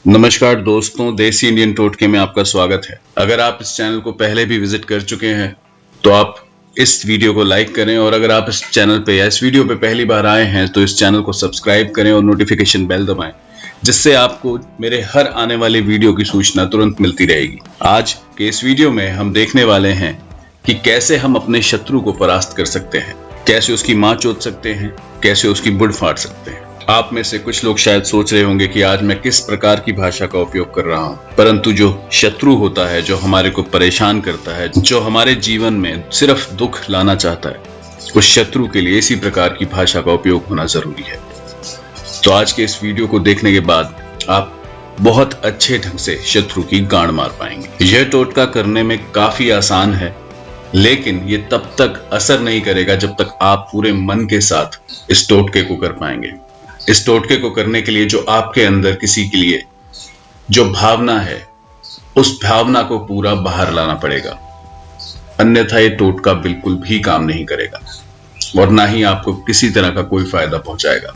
नमस्कार दोस्तों, देसी इंडियन टोटके में आपका स्वागत है। अगर आप इस चैनल को पहले भी विजिट कर चुके हैं तो आप इस वीडियो को लाइक करें, और अगर आप इस चैनल पे या इस वीडियो पे पहली बार आए हैं तो इस चैनल को सब्सक्राइब करें और नोटिफिकेशन बेल दबाएं, जिससे आपको मेरे हर आने वाले वीडियो की सूचना तुरंत मिलती रहेगी। आज के इस वीडियो में हम देखने वाले हैं कि कैसे हम अपने शत्रु को परास्त कर सकते हैं, कैसे उसकी माँ चोद सकते हैं, कैसे उसकी बुड़ फाड़ सकते हैं। आप में से कुछ लोग शायद सोच रहे होंगे कि आज मैं किस प्रकार की भाषा का उपयोग कर रहा हूं, परंतु जो शत्रु होता है, जो हमारे को परेशान करता है, जो हमारे जीवन में सिर्फ दुख लाना चाहता है, उस शत्रु के लिए इसी प्रकार की भाषा का उपयोग होना जरूरी है। तो आज के इस वीडियो को देखने के बाद आप बहुत अच्छे ढंग से शत्रु की गांड मार पाएंगे। यह टोटका करने में काफी आसान है, लेकिन ये तब तक असर नहीं करेगा जब तक आप पूरे मन के साथ इस टोटके को कर पाएंगे। इस टोटके को करने के लिए जो आपके अंदर किसी के लिए जो भावना है, उस भावना को पूरा बाहर लाना पड़ेगा, अन्यथा ये टोटका बिल्कुल भी काम नहीं करेगा और ना ही आपको किसी तरह का कोई फायदा पहुंचाएगा।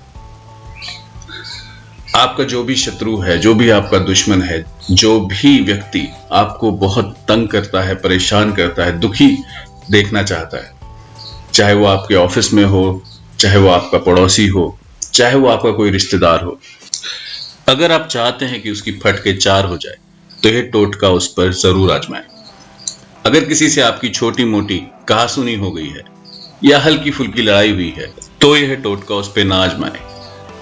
आपका जो भी शत्रु है, जो भी आपका दुश्मन है, जो भी व्यक्ति आपको बहुत तंग करता है, परेशान करता है, दुखी देखना चाहता है, चाहे वो आपके ऑफिस में हो, चाहे वो आपका पड़ोसी हो, चाहे वो आपका कोई रिश्तेदार हो, अगर आप चाहते हैं कि उसकी फटके चार हो जाए तो यह टोटका उस पर जरूर आजमाएं। अगर किसी से आपकी छोटी मोटी कहासुनी हो गई है या हल्की फुल्की लड़ाई हुई है तो यह टोटका उस पर ना आजमाएं,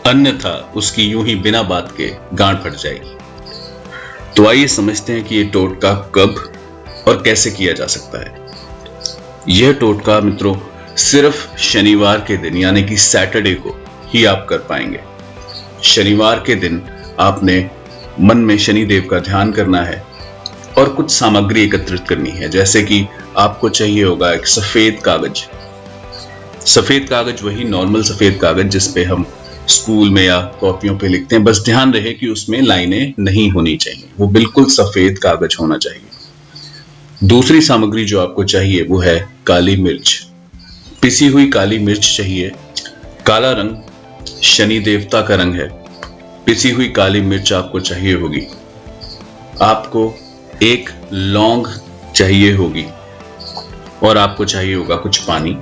अन्यथा उसकी यूं ही बिना बात के गांड फट जाएगी। तो आइए समझते हैं कि यह टोटका कब और कैसे किया जा सकता है। यह टोटका मित्रों सिर्फ शनिवार के दिन यानी कि सैटरडे को ही आप कर पाएंगे। शनिवार के दिन आपने मन में शनिदेव का ध्यान करना है और कुछ सामग्री एकत्रित करनी है। जैसे कि आपको चाहिए होगा एक सफेद कागज। सफेद कागज वही नॉर्मल सफेद कागज जिस पे हम स्कूल में या कॉपियों पे लिखते हैं, बस ध्यान रहे कि उसमें लाइनें नहीं होनी चाहिए, वो बिल्कुल सफेद कागज होना चाहिए। दूसरी सामग्री जो आपको चाहिए वो है काली मिर्च। पिसी हुई काली मिर्च चाहिए। काला रंग शनि देवता का रंग है, पिसी हुई काली मिर्च आपको चाहिए होगी। आपको एक लौंग चाहिए होगी और आपको चाहिए होगा कुछ पानी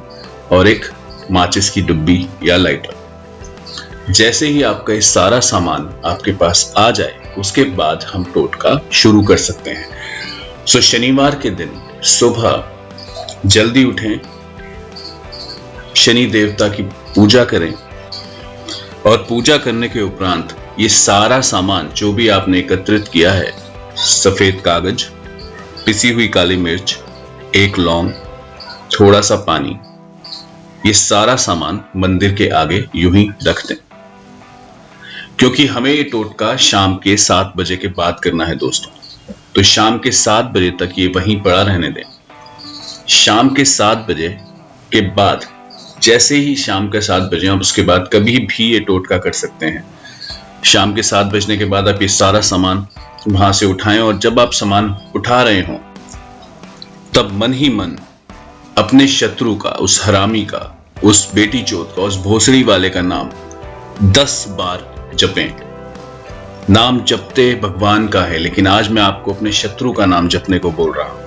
और एक माचिस की डिब्बी या लाइटर। जैसे ही आपका ये सारा सामान आपके पास आ जाए उसके बाद हम टोटका शुरू कर सकते हैं। सो शनिवार के दिन सुबह जल्दी उठें, शनि देवता की पूजा करें और पूजा करने के उपरांत ये सारा सामान जो भी आपने एकत्रित किया है, सफेद कागज, पिसी हुई काली मिर्च, एक लौंग, थोड़ा सा पानी, ये सारा सामान मंदिर के आगे यूं ही रख दें, क्योंकि हमें ये टोटका शाम के 7 बजे के बाद करना है दोस्तों। तो शाम के 7 बजे तक ये वहीं पड़ा रहने दें। शाम के 7 बजे के बाद, जैसे ही शाम के 7 बजे, आप उसके बाद कभी भी ये टोटका कर सकते हैं। शाम के 7 बजने के बाद आप ये सारा सामान वहां से उठाएं और जब आप सामान उठा रहे हो तब मन ही मन अपने शत्रु का, उस हरामी का, उस बेटी चोद का, उस भोसड़ी वाले का नाम 10 बार जपें। नाम जपते भगवान का है, लेकिन आज मैं आपको अपने शत्रु का नाम जपने को बोल रहा हूं,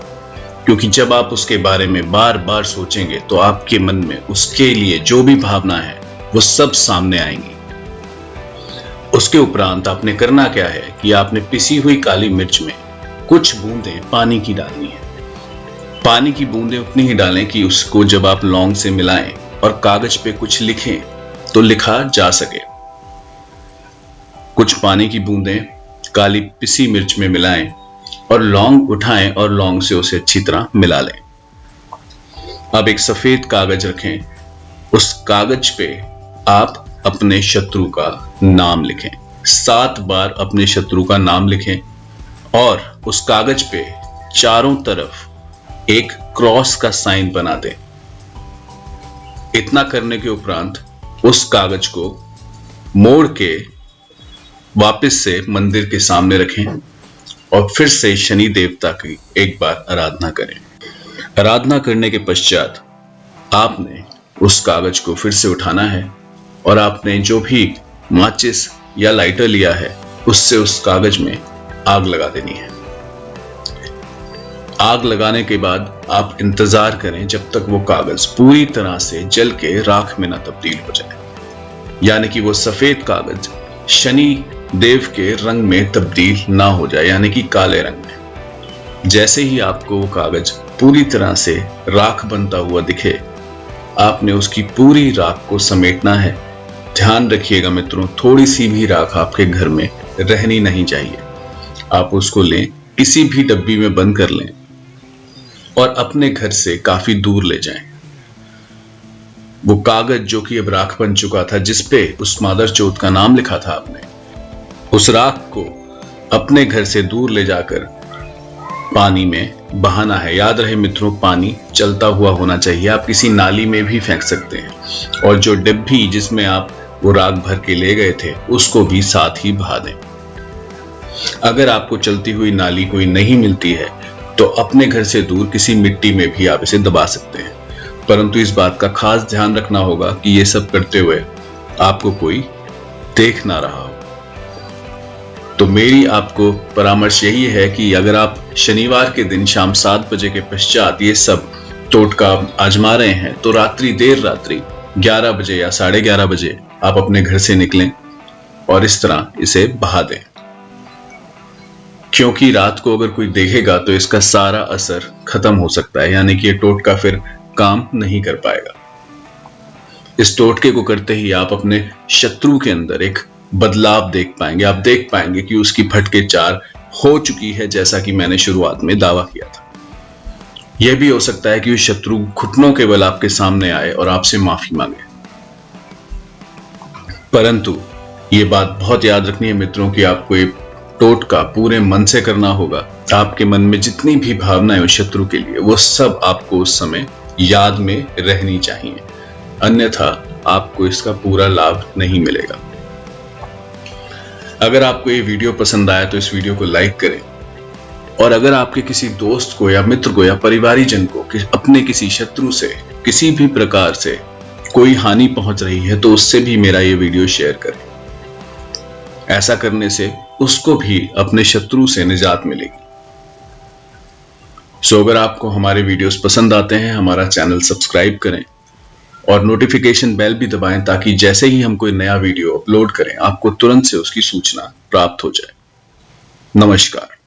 क्योंकि जब आप उसके बारे में बार बार सोचेंगे तो आपके मन में उसके लिए जो भी भावना है वो सब सामने आएंगी। उसके उपरांत आपने करना क्या है कि आपने पिसी हुई काली मिर्च में कुछ बूंदें पानी की डालनी है। पानी की बूंदें उतनी ही डालें कि उसको जब आप लौंग से मिलाएं और कागज पे कुछ लिखें तो लिखा जा सके। कुछ पानी की बूंदें काली पिसी मिर्च में मिलाएं और लौंग उठाएं और लौंग से उसे अच्छी तरह मिला लें। अब एक सफेद कागज रखें, उस कागज पे आप अपने शत्रु का नाम लिखें। 7 बार अपने शत्रु का नाम लिखें और उस कागज पे चारों तरफ एक क्रॉस का साइन बना दें। इतना करने के उपरांत उस कागज को मोड़ के वापस से मंदिर के सामने रखें और फिर से शनि देवता की एक बार आराधना करें। आराधना करने के पश्चात आपने उस कागज को फिर से उठाना है और आपने जो भी माचिस या लाइटर लिया है उससे उस कागज में आग लगा देनी है। आग लगाने के बाद आप इंतजार करें जब तक वो कागज पूरी तरह से जल के राख में ना तब्दील हो जाए, यानी कि वो सफेद कागज शनि देव के रंग में तब्दील ना हो जाए, यानी कि काले रंग में। जैसे ही आपको वो कागज पूरी तरह से राख बनता हुआ दिखे, आपने उसकी पूरी राख को समेटना है। ध्यान रखिएगा मित्रों, थोड़ी सी भी राख आपके घर में रहनी नहीं चाहिए। आप उसको लें, किसी भी डब्बी में बंद कर लें और अपने घर से काफी दूर ले जाएं। वो कागज जो कि अब राख बन चुका था, जिसपे उस मादर चौथ का नाम लिखा था आपने, उस राख को अपने घर से दूर ले जाकर पानी में बहाना है। याद रहे मित्रों, पानी चलता हुआ होना चाहिए। आप किसी नाली में भी फेंक सकते हैं और जो डिब्बी जिसमें आप वो राख भर के ले गए थे, उसको भी साथ ही बहा दें। अगर आपको चलती हुई नाली कोई नहीं मिलती है तो अपने घर से दूर किसी मिट्टी में भी आप इसे दबा सकते हैं, परंतु इस बात का खास ध्यान रखना होगा कि ये सब करते हुए आपको कोई देख ना रहा हो। तो मेरी आपको परामर्श यही है कि अगर आप शनिवार के दिन शाम 7 बजे के पश्चात ये सब टोटका आजमा रहे हैं, तो देर रात्रि 11 बजे या 11:30 बजे आप अपने घर से निकलें और इस तरह इसे बहा दें, क्योंकि रात को अगर कोई देखेगा तो इसका सारा असर खत्म हो सकता है, यानी कि ये टोटका फिर काम नहीं कर पाएगा। इस टोटके को करते ही आप अपने शत्रु के अंदर एक बदलाव देख पाएंगे। आप देख पाएंगे कि उसकी फटके 4 हो चुकी है, जैसा कि मैंने शुरुआत में दावा किया था। यह भी हो सकता है कि उस शत्रु घुटनों के बल आपके सामने आए और आपसे माफी मांगे। परंतु ये बात बहुत याद रखनी है मित्रों कि आपको ये टोटका पूरे मन से करना होगा। आपके मन में जितनी भी भावनाएं उस शत्रु के लिए, वो सब आपको उस समय याद में रहनी चाहिए, अन्यथा आपको इसका पूरा लाभ नहीं मिलेगा। अगर आपको ये वीडियो पसंद आया तो इस वीडियो को लाइक करें, और अगर आपके किसी दोस्त को या मित्र को या परिवारीजन को अपने किसी शत्रु से किसी भी प्रकार से कोई हानि पहुंच रही है तो उससे भी मेरा ये वीडियो शेयर करें। ऐसा करने से उसको भी अपने शत्रु से निजात मिलेगी। सो अगर आपको हमारे वीडियोस पसंद आते हैं, हमारा चैनल सब्सक्राइब करें और नोटिफिकेशन बेल भी दबाएं, ताकि जैसे ही हम कोई नया वीडियो अपलोड करें आपको तुरंत से उसकी सूचना प्राप्त हो जाए। नमस्कार।